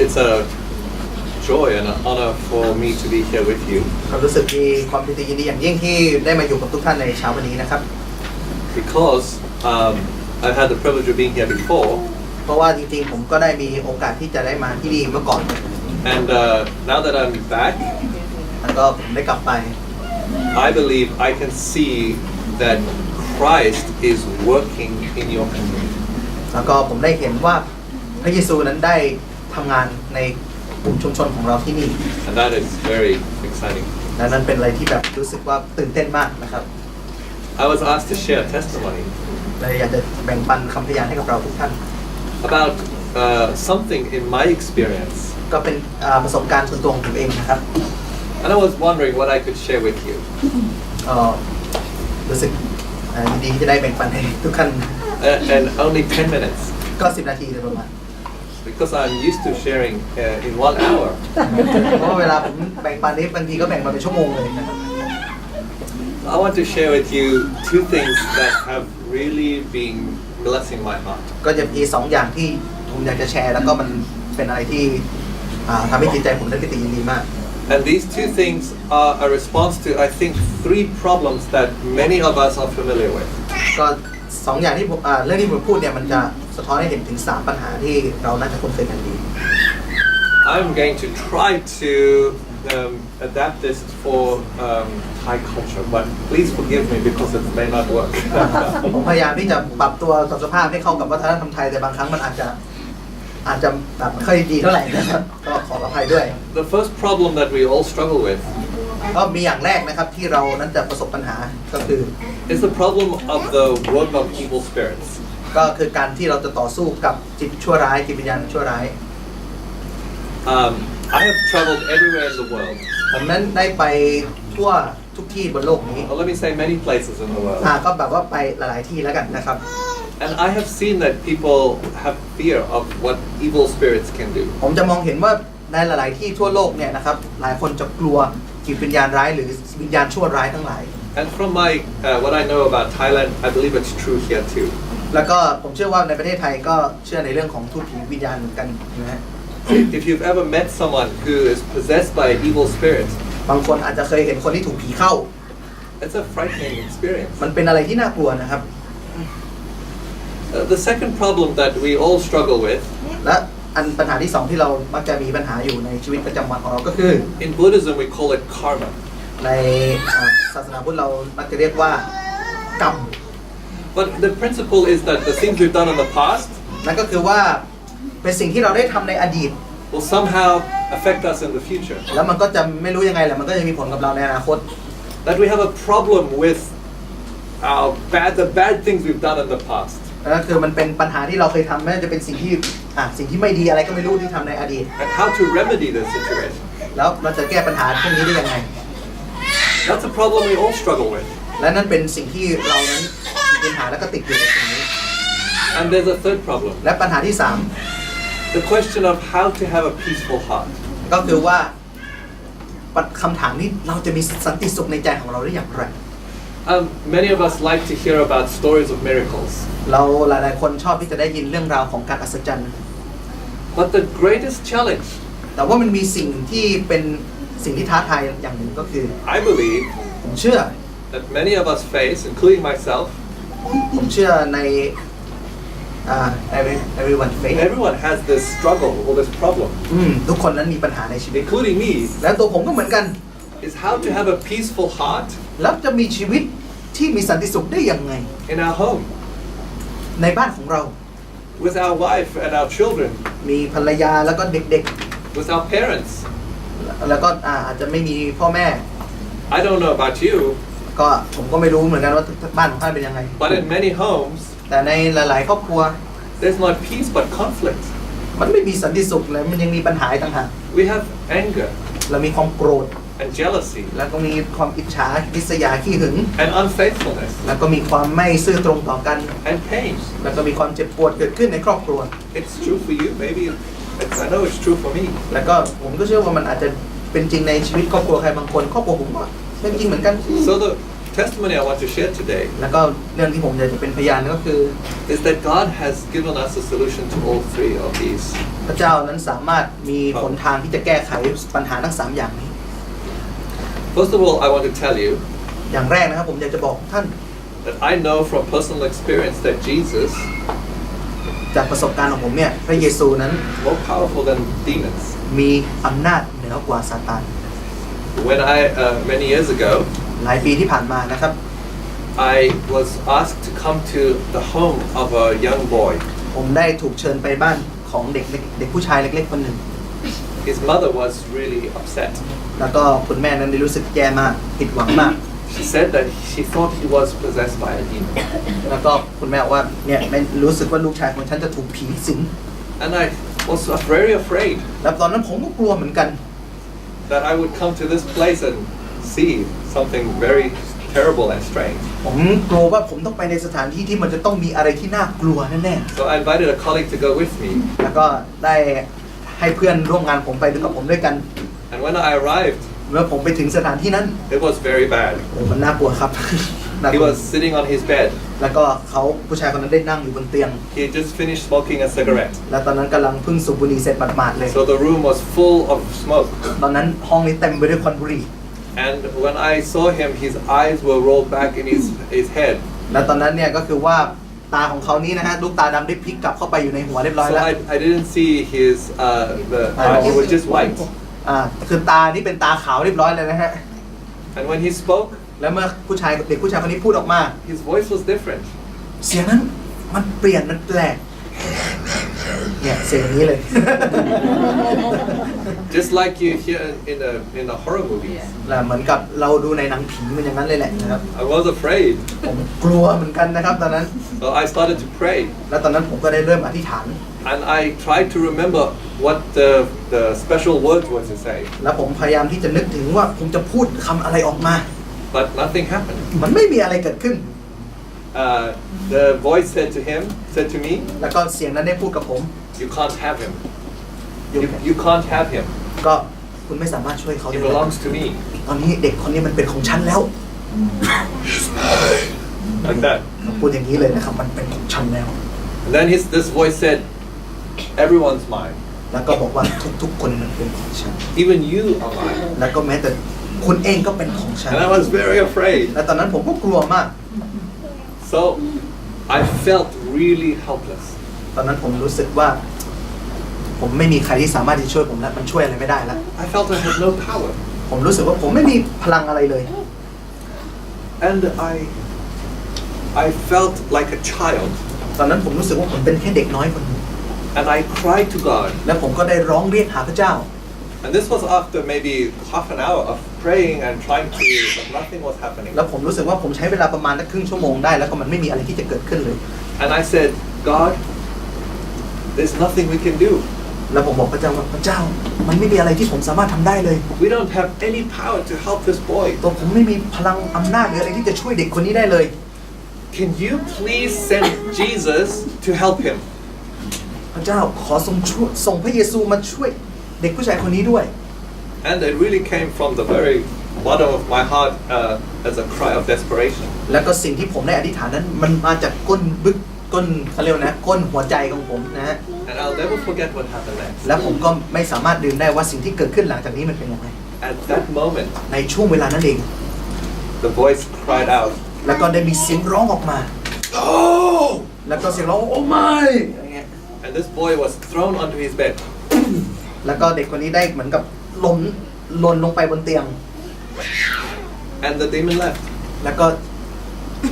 It's a joy and an honor for me to be here with you. ความรู้สึกดีความยินดีอย่างยิ่งที่ได้มาอยู่กับทุกท่านในเช้าวันนี้นะครับ Because I've had the privilege of being here before. เพราะว่าจริงๆผมก็ได้มีโอกาสที่จะได้มาที่นี่เมื่อก่อน And now that I'm back, แล้วก็ผมได้กลับไป I believe I can see that Christ is working in your community. แล้วก็ผมได้เห็นว่าพระเยซูนั้นได้ทำงานในกลุ่มชุมชนของเราที่นี่ And that is very exciting. และนั้นเป็นอะไรที่แบบรู้สึกว่าตื่นเต้นมากนะครับ I was asked to share testimony เลยอยากจะแบ่งปันคำพยานให้กับเราทุกท่าน about something in my experience. ก็เป็นประสบการณ์ส่วนตัวของผมเองนะครับ And I was wondering what I could share with you. รู้สึกยินดีที่จะได้แบ่งปันให้ทุกท่าน And only 10 minutes. ก็10 นาทีโดยประมาณ Because I'm used to sharing in 1 hour. เพราะว่าเวลาผมแบ่งปันนี้บางทีก็แบ่งมาเป็นชั่วโมงเลยนะครับ I want to share with you 2 things that have really been blessing my heart. ก็จะมี2 อย่างที่ผมอยากจะแชร์แล้วก็มันเป็นอะไรที่ทำให้จิตใจผมได้ปิติยินดีมาก And these 2 things are a response to, I think, 3 problems that many of us are familiar with. ก็2 อย่างที่ผมเรื่องที่ผมพูดเนี่ยมันจะสะท้อนให้เห็นถึง3 ปัญหาที่เราน่าจะคุ้นเคยกันดี I'm going to try to adapt this for Thai culture, but please forgive me because it may not work. ผมพยายามที่จะปรับตัวกับสภาพให้เข้ากับวัฒนธรรมไทยแต่บางครั้งมันอาจจะแบบไม่ค่อยดีเท่าไหร่นะครับก็ขออภัยด้วย The first problem that we all struggle with ก็มีอย่างแรกนะครับที่เรานั้นจะประสบปัญหาก็คือ is the problem of the work of evil spirits. ก็คือการที่เราจะต่อสู้กับจิตชั่วร้ายจิตวิญญาณชั่วร้าย I have traveled everywhere in the world. ผมนั้นได้ไปทั่วทุกที่บนโลกนี้ Well, let me say many places in the world. ก็แบบว่าไปหลายๆที่แล้วกันนะครับ And I have seen that people have fear of what evil spirits can do. ผมจะมองเห็นว่าในหลายๆที่ทั่วโลกเนี่ยนะครับหลายคนจะกลัวจิตวิญญาณร้ายหรือวิญญาณชั่วร้ายทั้งหลาย And from my what I know about Thailand, I believe it's true here too. แล้วก็ผมเชื่อว่าในประเทศไทยก็เชื่อในเรื่องของทูตผีวิญญาณเหมือนกันนะฮะ If you've ever met someone who is possessed by evil spirits, บางคนอาจจะเคยเห็นคนที่ถูกผีเข้า it's a frightening experience. มันเป็นอะไรที่น่ากลัวนะครับ The second problem that we all struggle with และปัญหาที่2ที่เรามักจะมีปัญหาอยู่ในชีวิตประจำวันของเราก็คือ in Buddhism we call it karma. ในศาสนาพุทธเรามักจะเรียกว่ากรรม But the principle is that the things we've done in the past นั่นก็คือว่าเป็นสิ่งที่เราได้ทำในอดีต will somehow affect us in the future. แล้วมันก็จะไม่รู้ยังไงแหละมันก็จะมีผลกับเราในอนาคต That we have a problem with the bad things we've done in the past. นั่นคือมันเป็นปัญหาที่เราเคยทำไม่ว่าจะเป็นสิ่งที่ไม่ดีอะไรก็ไม่รู้ที่ทำในอดีต And how to remedy this situation. แล้วเราจะแก้ปัญหาพวกนี้ได้ยังไง That's a problem we all struggle with. และนั่นเป็นสิ่งที่เรานั้นมีปัญหาแล้วก็ติดอยู่กับสิ่งนี้ And there's a third problem. และปัญหาที่The question of how to have a peaceful heart. 3ก็คือว่าคำถามนี้เราจะมีสันติสุขในใจของเราได้อย่างไร Many of us like to hear about stories of miracles. เราหลายๆคนชอบที่จะได้ยินเรื่องราวของการอัศจรรย์ But the greatest challenge, แต่ว่ามันมีสิ่งที่เป็นสิ่งที่ท้าทายอย่างหนึ่งก็คือ I believe, ผมเชื่อ that many of us face, including myself, ผมเชื่อในeveryone face everyone has this struggle or this problem, ทุกคนนั้นมีปัญหาในชีวิต including me, และตัวผมก็เหมือนกัน is how to have a peaceful heart แล้วจะมีชีวิตที่มีสันติสุขได้ยังไง in our home, ในบ้านของเรา with our wife and our children, มีภรรยาแล้วก็เด็ก with our parents. ๆแล้วก็อาจจะไม่มีพ่อแม่ I don't know about you, ก็ผมก็ไม่รู้เหมือนกันว่าบ้านของท่านเป็นยังไง but in many homes, แต่ในหลายๆครอบครัว there's not peace but conflict. มันไม่มีสันติสุขเลยมันยังมีปัญหาต่างหาก We have anger เรามีความโกรธ and jealousy แล้วก็มีความอิจฉาริษยาขี้หึง and unfaithfulness แล้วก็มีความไม่ซื่อตรงต่อกัน and pain. แล้วก็มีความเจ็บปวดเกิดขึ้นในครอบครัว It's true for you, maybe I know it's true for me. แล้วก็ผมก็เชื่อว่ามันอาจจะเป็นจริงในชีวิตครอบครัวใครบางคนครอบครัวผมก็เป็นจริงเหมือนกัน So testimony I want to share today แล้วก็เรื่องที่ผมอยากจะเป็นพยานก็คือ is that God has given us a solution to all three of these. พระเจ้านั้นสามารถมีหนทางที่จะแก้ไขปัญหาทั้ง3อย่างนี้ First of all, I want to tell you อย่างแรกนะครับผมอยากจะบอกท่าน that I know from personal experience that Jesus จากประสบการณ์ของผมเนี่ยพระเยซูนั้น is more powerful than demons. มีอำนาจเหนือกว่าซาตาน When many years ago, หลายปีที่ผ่านมานะครับ I was asked to come to the home of a young boy. ผมได้ถูกเชิญไปบ้านของเด็กผู้ชายเล็กๆคนหนึ่ง His mother was really upset. แล้วก็คุณแม่นั้นได้รู้สึกแย่มากผิดหวังมาก She said that she thought he was possessed by a demon. แล้วก็คุณแม่บอกว่าเนี่ยไม่รู้สึกว่าลูกชายของฉันจะถูกผีสิง And I was very afraid แล้วตอนนั้นผมก็กลัวเหมือนกัน that I would come to this place and see something very terrible and strange. ผมกลัวว่าผมต้องไปในสถานที่ที่มันจะต้องมีอะไรที่น่ากลัวแน่ๆ So I invited a colleague to go with me. แล้วก็ได้ให้เพื่อนร่วมงานผมไปกับผมด้วยกัน And when I arrived, เมื่อผมไปถึงสถานที่นั้น it was very bad. โอ้มันน่ากลัวครับ He was sitting on his bed. แล้วก็ผู้ชายคนนั้นได้นั่งอยู่บนเตียง He had just finished smoking a cigarette. และตอนนั้นกำลังเพิ่งสูบบุหรี่เสร็จหมาดๆเลย So the room was full of smoke. ตอนนั้นห้องนี้เต็มไปด้วยควันบุหรี่ And when I saw him, his eyes were rolled back in his head. และตอนนั้นเนี่ยก็คือว่าตาของเขานี้นะฮะลูกตาดำได้พลิกกลับเข้าไปอยู่ในหัวเรียบร้อย So แล้ว I didn't see his it was just white. คือตานี่เป็นตาขาวเรียบร้อยเลยนะฮะ And when he spoke, แล้วเมื่อเด็กผู้ชายคนนี้พูดออกมา his voice was different. เสียงนั้นมันเปลี่ยนมันแปลกเนี่ยเสียงอย่างนี้เลย Just like you hear in the horror movies. เหมือนกับเราดูในหนังผีมันอย่างนั้นเลยแหละนะครับ I was afraid. ผมกลัวเหมือนกันนะครับตอนนั้น So I started to pray. แล้วตอนนั้นผมก็ได้เริ่มอธิษฐาน And I tried to remember what the special words were to say. แล้วผมพยายามที่จะนึกถึงว่าผมจะพูดคำอะไรออกมา But nothing happened. มันไม่มีอะไรเกิดขึ้น The voice said to me, แล้วก็เสียงนั้นได้พูดกับผม you can't have him. You can't have him. ก็คุณไม่สามารถช่วยเขา He ได้ belongs to me. ตอนนี้เด็กคนนี้มันเป็นของฉันแล้ว Like that. พูดอย่างนี้เลยนะครับมันเป็นของฉันแล้ว And then this voice said, everyone's mine. แล้วก็บอกว่าทุกๆคนมันเป็นของฉัน Even you are mine. แล้วก็แม้แต่คุณเองก็เป็นของฉัน And I was very afraid. และตอนนั้นผมก็กลัวมาก So I felt really helpless. ตอนนั้นผมรู้สึกว่าผมไม่มีใครที่สามารถที่ช่วยผมแล้วมันช่วยอะไรไม่ได้แล้ว I felt I had no power. ผมรู้สึกว่าผมไม่มีพลังอะไรเลย And I felt like a child. ตอนนั้นผมรู้สึกว่าผมเป็นแค่เด็กน้อยคนหนึ่ง And I cried to God. และผมก็ได้ร้องเรียกหาพระเจ้า And this was after maybe half an hour of praying and trying to, but nothing was happening. แล้วผมรู้สึกว่าผมใช้เวลาประมาณครึ่งชั่วโมงได้แล้วก็มันไม่มีอะไรที่จะเกิดขึ้นเลย And I said, God, there's nothing we can do. แล้วผมบอกพระเจ้าว่าพระเจ้ามันไม่มีอะไรที่ผมสามารถทำได้เลย We don't have any power to help this boy. ตัวผมไม่มีพลังอำนาจหรืออะไรที่จะช่วยเด็กคนนี้ได้เลย Can you please send Jesus to help him? พระเจ้าขอส่งพระเยซูมาช่วยเด็กผู้ชายคนนี้ด้วย And it really came from the very bottom of my heart as a cry of desperation. แล้วก็สิ่งที่ผมได้อธิษฐานนั้นมันมาจากก้นเขาเรียกนะก้นหัวใจของผมนะฮะ And I'll never forget what happened next. แล้วผมก็ไม่สามารถลืมได้ว่าสิ่งที่เกิดขึ้นหลังจากนี้มันเป็นยังไง At that moment, ในช่วงเวลานั้นเอง the voice cried out, แล้วก็ได้มีเสียงร้องออกมา "Oh!" แล้วก็เสียงร้องโอ้ไม่อะไรเงี้ย And this boy was thrown onto his bed. แล้วก็เด็กคนนี้ได้เหมือนกับหล่นลงไปบนเตียง And the demon left. แล้วก็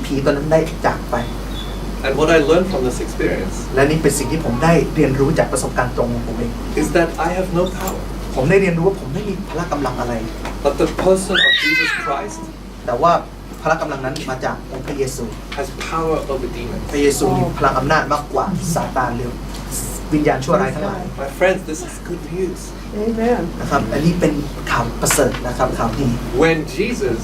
ผีตัวนั้นได้จากไป And what I learned from this experience และนี่เป็นสิ่งที่ผมได้เรียนรู้จากประสบการณ์ตรงของผมเอง is that I have no power. ผมได้เรียนรู้ว่าผมไม่มีพละกำลังอะไร But the person of Jesus Christ แต่ว่าพละกำลังนั้นมาจากองค์พระเยซู has power over demons. พระเยซูมีพลังอำนาจมากกว่าซาตานหรือวิญญาณชั่วร้ายทั้งหลาย My friends, this is good news. Amen. นะครับอันนี้เป็นข่าวประเสริฐนะครับข่าวดี When Jesus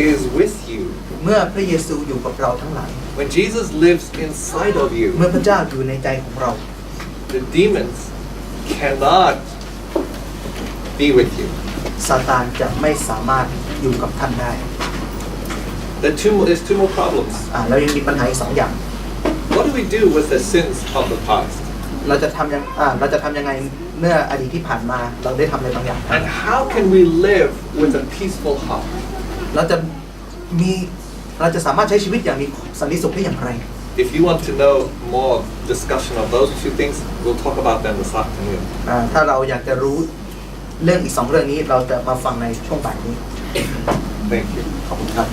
is with you, เมื่อพระเยซูอยู่กับเราทั้งหลาย when Jesus lives inside of you, เมื่อพระเจ้าอยู่ในใจของเรา the demons cannot be with you. ซาตานจะไม่สามารถอยู่กับท่านได้ There's two more problems. แล้วยังมีปัญหาอีก2 อย่าง What do we do with the sins of the past? เราจะทำยังไงเมื่ออดีตที่ผ่านมาเราได้ทำอะไรบางอย่าง And how can we live with a peaceful heart? เราจะสามารถใช้ชีวิตอย่างมีสันติสุขได้อย่างไร If you want to know more discussion of those two things, we'll talk about them this afternoon. ถ้าเราอยากจะรู้เรื่องอีก2 เรื่องนี้เราจะมาฟังในช่วงบ่ายนี้ Thank you. ขอบคุณครับ